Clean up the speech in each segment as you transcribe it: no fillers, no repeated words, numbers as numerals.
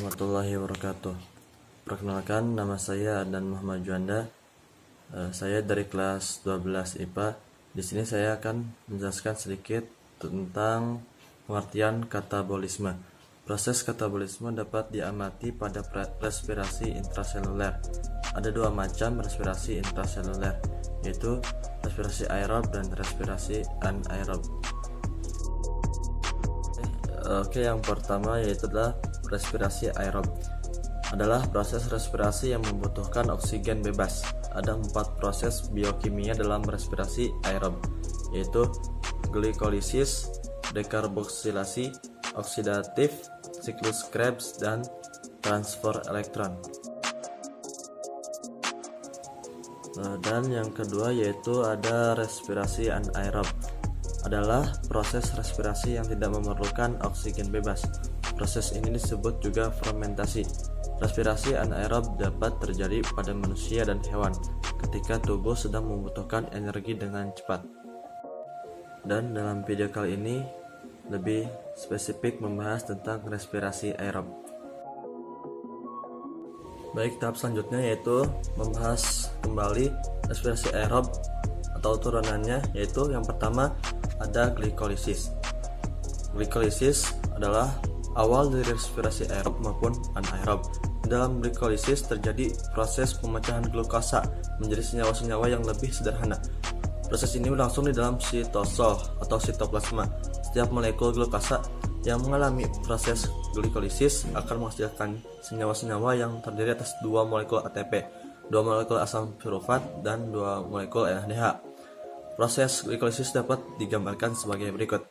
warahmatullahi wabarakatuh. Perkenalkan, nama saya Adnan Muhammad Juanda. Saya dari kelas 12 IPA. Di sini saya akan menjelaskan sedikit tentang pengertian katabolisme. Proses katabolisme dapat diamati pada respirasi intraseluler. Ada dua macam respirasi intraseluler, yaitu respirasi aerob dan respirasi anaerob. Oke, yang pertama yaitu adalah respirasi aerob. Adalah proses respirasi yang membutuhkan oksigen bebas. Ada 4 proses biokimia dalam respirasi aerob, yaitu glikolisis, dekarboksilasi, oksidatif, siklus Krebs, dan transfer elektron. Dan yang kedua yaitu ada respirasi anaerob. Adalah proses respirasi yang tidak memerlukan oksigen bebas. Proses ini disebut juga fermentasi. Respirasi anaerob dapat terjadi pada manusia dan hewan ketika tubuh sedang membutuhkan energi dengan cepat. Dan dalam video kali ini lebih spesifik membahas tentang respirasi aerob. Baik, tahap selanjutnya yaitu membahas kembali respirasi aerob atau turunannya, yaitu yang pertama ada glikolisis. Glikolisis adalah awal dari respirasi aerob maupun anaerob. Dalam glikolisis terjadi proses pemecahan glukosa menjadi senyawa-senyawa yang lebih sederhana. Proses ini berlangsung di dalam sitosol atau sitoplasma. Setiap molekul glukosa yang mengalami proses glikolisis akan menghasilkan senyawa-senyawa yang terdiri atas 2 molekul ATP, 2 molekul asam pirufat, dan 2 molekul NADH. Proses glikolisis dapat digambarkan sebagai berikut.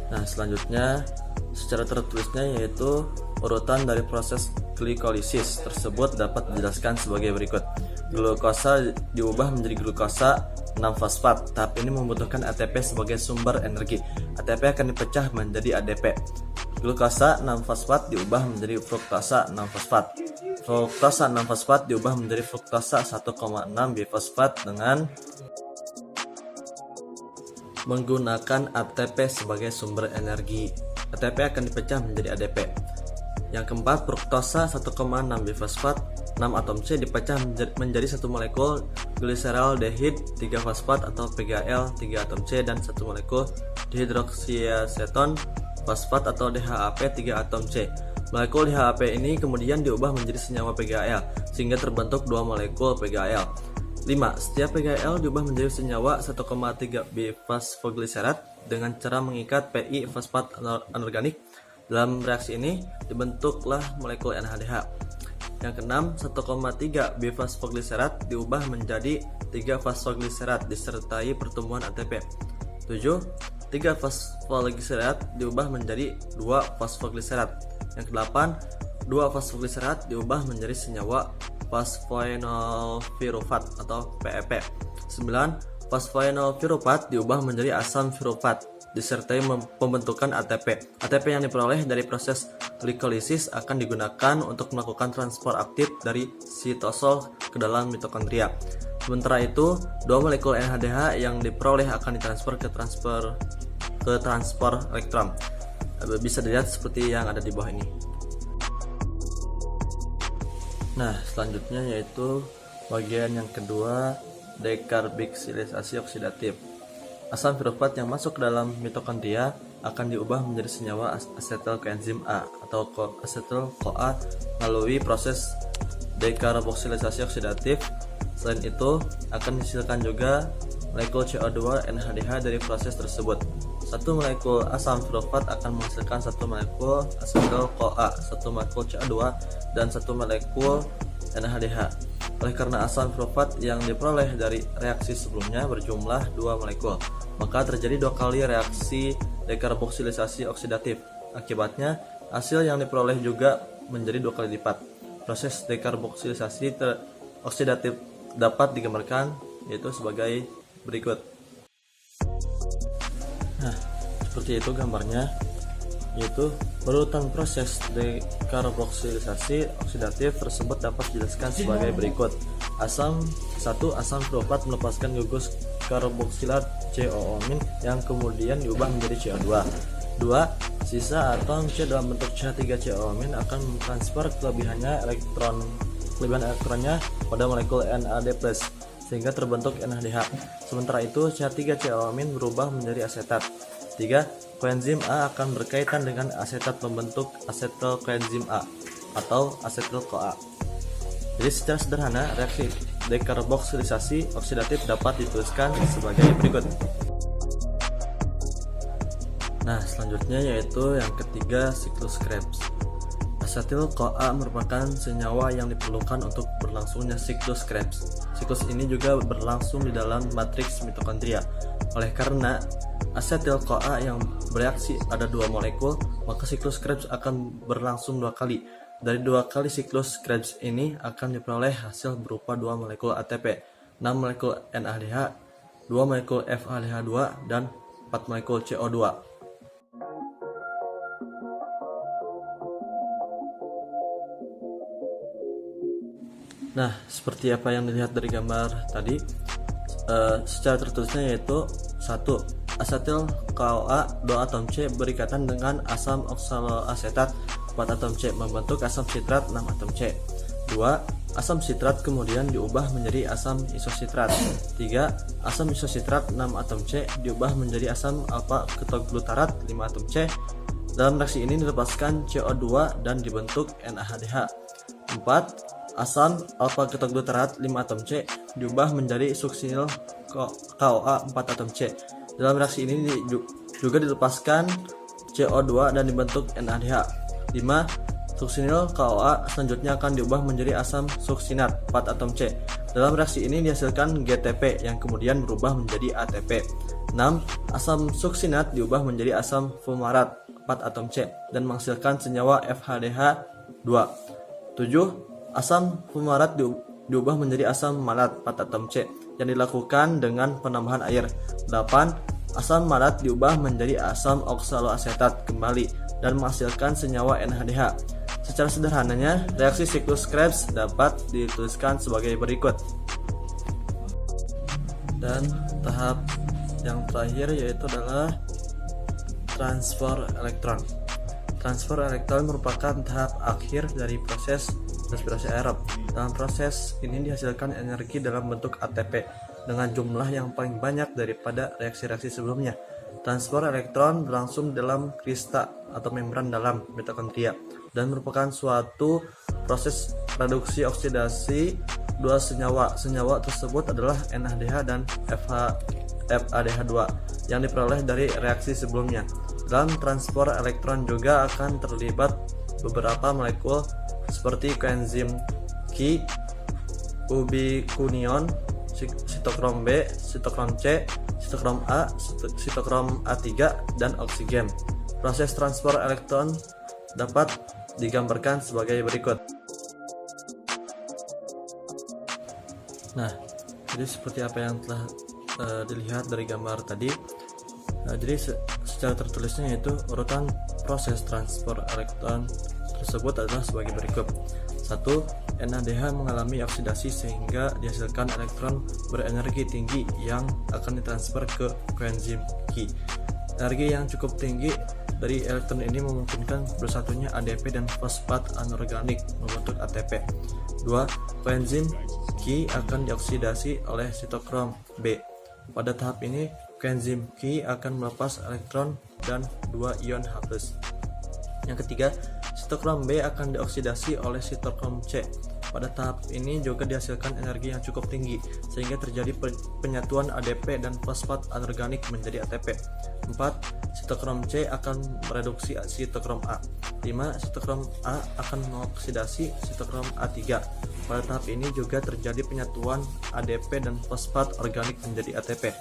Nah, selanjutnya secara tertulisnya yaitu urutan dari proses glikolisis tersebut dapat dijelaskan sebagai berikut. Glukosa diubah menjadi glukosa 6-fosfat. Tahap ini membutuhkan ATP sebagai sumber energi. ATP akan dipecah menjadi ADP. Glukosa 6-fosfat diubah menjadi fruktosa 6-fosfat. Fruktosa 6-fosfat diubah menjadi fruktosa 1,6 bifosfat dengan menggunakan ATP sebagai sumber energi. ATP akan dipecah menjadi ADP. Yang keempat, fruktosa 1,6 bifosfat 6 atom C dipecah menjadi satu molekul gliseraldehid 3 fosfat atau PGAL 3 atom C dan satu molekul dihidroksiaseton fosfat atau DHAP 3 atom C. Molekul DHAP ini kemudian diubah menjadi senyawa PGAL sehingga terbentuk 2 molekul PGAL. 5. Setiap PGAL diubah menjadi senyawa 1,3 bifosfoglycerat dengan cara mengikat PI fosfat anorganik. Dalam reaksi ini dibentuklah molekul NADH. Yang keenam, 1,3 bifosfoglycerat diubah menjadi 3 fosfoglycerat disertai pertumbuhan ATP. 7. 3 fosfoglycerat diubah menjadi 2 fosfoglycerat. Yang ke-8, 2 fosfoglycerat diubah menjadi senyawa fosfoenolpirufat atau PEP. 9. Fosfoenolpirufat diubah menjadi asam pirufat disertai pembentukan ATP. ATP yang diperoleh dari proses glikolisis akan digunakan untuk melakukan transport aktif dari sitosol ke dalam mitokondria. Sementara itu, 2 molekul NADH yang diperoleh akan ditransfer ke transport elektron. Bisa dilihat seperti yang ada di bawah ini. Nah, selanjutnya yaitu bagian yang kedua, dekarboksilisasi oksidatif. Asam pirufat yang masuk ke dalam mitokondria akan diubah menjadi senyawa asetil koenzim A atau asetil-CoA melalui proses dekarboksilisasi oksidatif. Selain itu, akan dihasilkan juga molekul CO2 NADH dari proses tersebut. Satu molekul asam pirufat akan menghasilkan satu molekul asetil-CoA, satu molekul CO2, dan satu molekul NADH. Oleh karena asam pirufat yang diperoleh dari reaksi sebelumnya berjumlah 2 molekul, maka terjadi 2 kali reaksi dekarboksilisasi oksidatif. Akibatnya, hasil yang diperoleh juga menjadi 2 kali lipat. Proses dekarboksilisasi oksidatif dapat digambarkan yaitu sebagai berikut. Nah, seperti itu gambarnya, yaitu Urutan proses dekarboksilisasi oksidatif tersebut dapat dijelaskan sebagai berikut. Asam fluorofat melepaskan gugus karboksilat COO- yang kemudian diubah menjadi CO2. 2. Sisa atom C dalam bentuk CH3COO- akan mentransfer kelebihan elektronnya pada molekul NAD+, sehingga terbentuk NADH. Sementara itu CH3COO- berubah menjadi asetat. 3. Koenzim A akan berkaitan dengan asetat membentuk asetil koenzim A atau asetil CoA. Jadi secara sederhana reaksi dekarboksilisasi oksidatif dapat dituliskan sebagai berikut. Nah, selanjutnya yaitu yang ketiga, siklus Krebs. Asetil CoA merupakan senyawa yang diperlukan untuk berlangsungnya siklus Krebs. Siklus ini juga berlangsung di dalam matriks mitokondria. Oleh karena asetil CoA yang bereaksi ada 2 molekul, maka siklus Krebs akan berlangsung 2 kali. Dari 2 kali siklus Krebs ini akan diperoleh hasil berupa 2 molekul ATP, 6 molekul NADH, 2 molekul FADH2, dan 4 molekul CO2. Nah, seperti apa yang dilihat dari gambar tadi, secara tertulisnya yaitu 1. Asetil CoA 2 atom C berikatan dengan asam oksaloasetat 4 atom C membentuk asam sitrat 6 atom C. 2. Asam sitrat kemudian diubah menjadi asam isositrat. 3. Asam isositrat 6 atom C diubah menjadi asam alfa ketoglutarat 5 atom C. Dalam reaksi ini dilepaskan CO2 dan dibentuk NADH. 4. Asam alfa ketoglutarat 5 atom C diubah menjadi suksinil CoA 4 atom C. Dalam reaksi ini juga dilepaskan CO2 dan dibentuk NADH. 5. Suksinil CoA selanjutnya akan diubah menjadi asam suksinat 4 atom C. Dalam reaksi ini dihasilkan GTP yang kemudian berubah menjadi ATP. 6. Asam suksinat diubah menjadi asam fumarat 4 atom C dan menghasilkan senyawa FHDH2. 7. Asam fumarat diubah menjadi asam malat 4 atom C yang dilakukan dengan penambahan air. 8. Asam malat diubah menjadi asam oksaloasetat kembali dan menghasilkan senyawa NADH. Secara sederhananya, reaksi siklus Krebs dapat dituliskan sebagai berikut. Dan tahap yang terakhir yaitu adalah transfer elektron. Transfer elektron merupakan tahap akhir dari proses respirasi aerob. Dalam proses ini dihasilkan energi dalam bentuk ATP dengan jumlah yang paling banyak daripada reaksi-reaksi sebelumnya. Transfer elektron berlangsung dalam krista atau membran dalam mitokondria dan merupakan suatu proses reduksi oksidasi 2 senyawa. Senyawa tersebut adalah NADH dan FADH2 yang diperoleh dari reaksi sebelumnya. Dalam transfer elektron juga akan terlibat beberapa molekul seperti koenzim Q, ubicunion, sitokrom B, sitokrom C, sitokrom A, sitokrom A3, dan oksigen. Proses transfer elektron dapat digambarkan sebagai berikut. Nah, jadi seperti apa yang telah dilihat dari gambar tadi. Jadi secara tertulisnya yaitu urutan proses transfer elektron tersebut adalah sebagai berikut. 1. NADH mengalami oksidasi sehingga dihasilkan elektron berenergi tinggi yang akan ditransfer ke koenzim Q. Energi yang cukup tinggi dari elektron ini memungkinkan bersatunya ADP dan fosfat anorganik membentuk ATP. 2. Koenzim Q akan dioksidasi oleh sitokrom B. Pada tahap ini, koenzim Q akan melepas elektron dan 2 ion H+. Yang ketiga, sitokrom B akan dioksidasi oleh sitokrom C. Pada tahap ini juga dihasilkan energi yang cukup tinggi sehingga terjadi penyatuan ADP dan fosfat anorganik menjadi ATP. 4. Sitokrom C akan mereduksi sitokrom A. 5. Sitokrom A akan mengoksidasi sitokrom A3. Pada tahap ini juga terjadi penyatuan ADP dan fosfat organik menjadi ATP.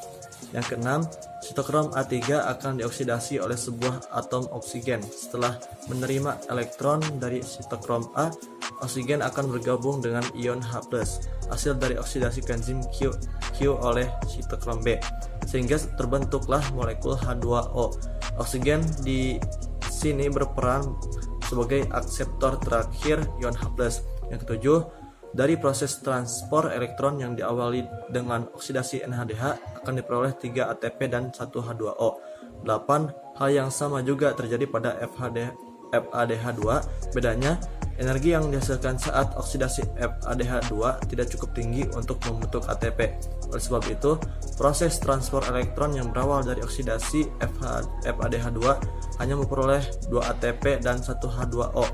Yang keenam, sitokrom A3 akan dioksidasi oleh sebuah atom oksigen. Setelah menerima elektron dari sitokrom A, oksigen akan bergabung dengan ion H+, hasil dari oksidasi koenzim Q oleh sitokrom B, sehingga terbentuklah molekul H2O. Oksigen di Besi ini berperan sebagai akseptor terakhir ion H+. Yang ketujuh, dari proses transport elektron yang diawali dengan oksidasi NADH akan diperoleh 3 ATP dan 1 H2O. 8. Hal yang sama juga terjadi pada FADH2. Bedanya, energi yang dihasilkan saat oksidasi FADH2 tidak cukup tinggi untuk membentuk ATP. Oleh sebab itu, proses transport elektron yang berawal dari oksidasi FADH2 hanya memperoleh 2 ATP dan 1 H2O.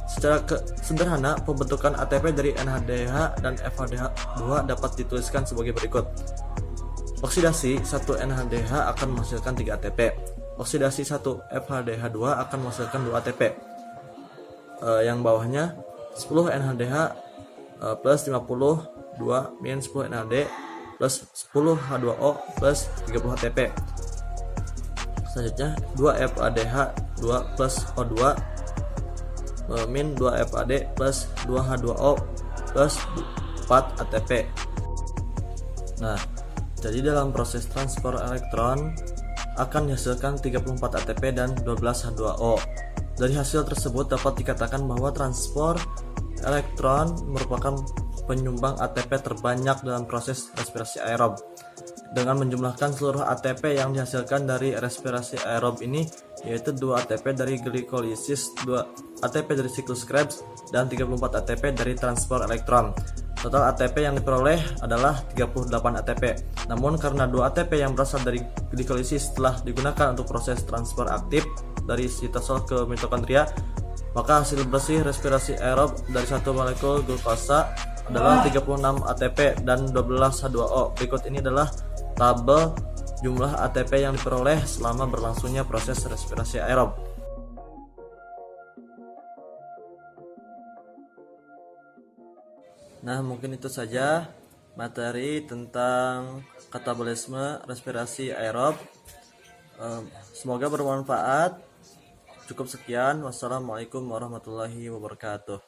Secara sederhana, pembentukan ATP dari NADH dan FADH2 dapat dituliskan sebagai berikut. Oksidasi 1 NADH akan menghasilkan 3 ATP. Oksidasi 1 FADH2 akan menghasilkan 2 ATP. Yang bawahnya 10 NADH plus 52 min 10 NAD plus 10 H2O plus 30 ATP. Selanjutnya 2 FADH2 plus O2 min 2 FAD plus 2 H2O plus 4 ATP. Nah, jadi dalam proses transport elektron akan dihasilkan 34 ATP dan 12 H2O. Dari hasil tersebut dapat dikatakan bahwa transport elektron merupakan penyumbang ATP terbanyak dalam proses respirasi aerob. Dengan menjumlahkan seluruh ATP yang dihasilkan dari respirasi aerob ini, yaitu 2 ATP dari glikolisis, 2 ATP dari siklus Krebs, dan 34 ATP dari transport elektron. Total ATP yang diperoleh adalah 38 ATP. Namun karena 2 ATP yang berasal dari glikolisis telah digunakan untuk proses transfer aktif dari sitosol ke mitokondria, maka hasil bersih respirasi aerob dari satu molekul glukosa adalah 36 ATP dan 12 H2O. Berikut ini adalah tabel jumlah ATP yang diperoleh selama berlangsungnya proses respirasi aerob. Nah, mungkin itu saja materi tentang katabolisme respirasi aerob. Semoga bermanfaat. Cukup sekian. Wassalamualaikum warahmatullahi wabarakatuh.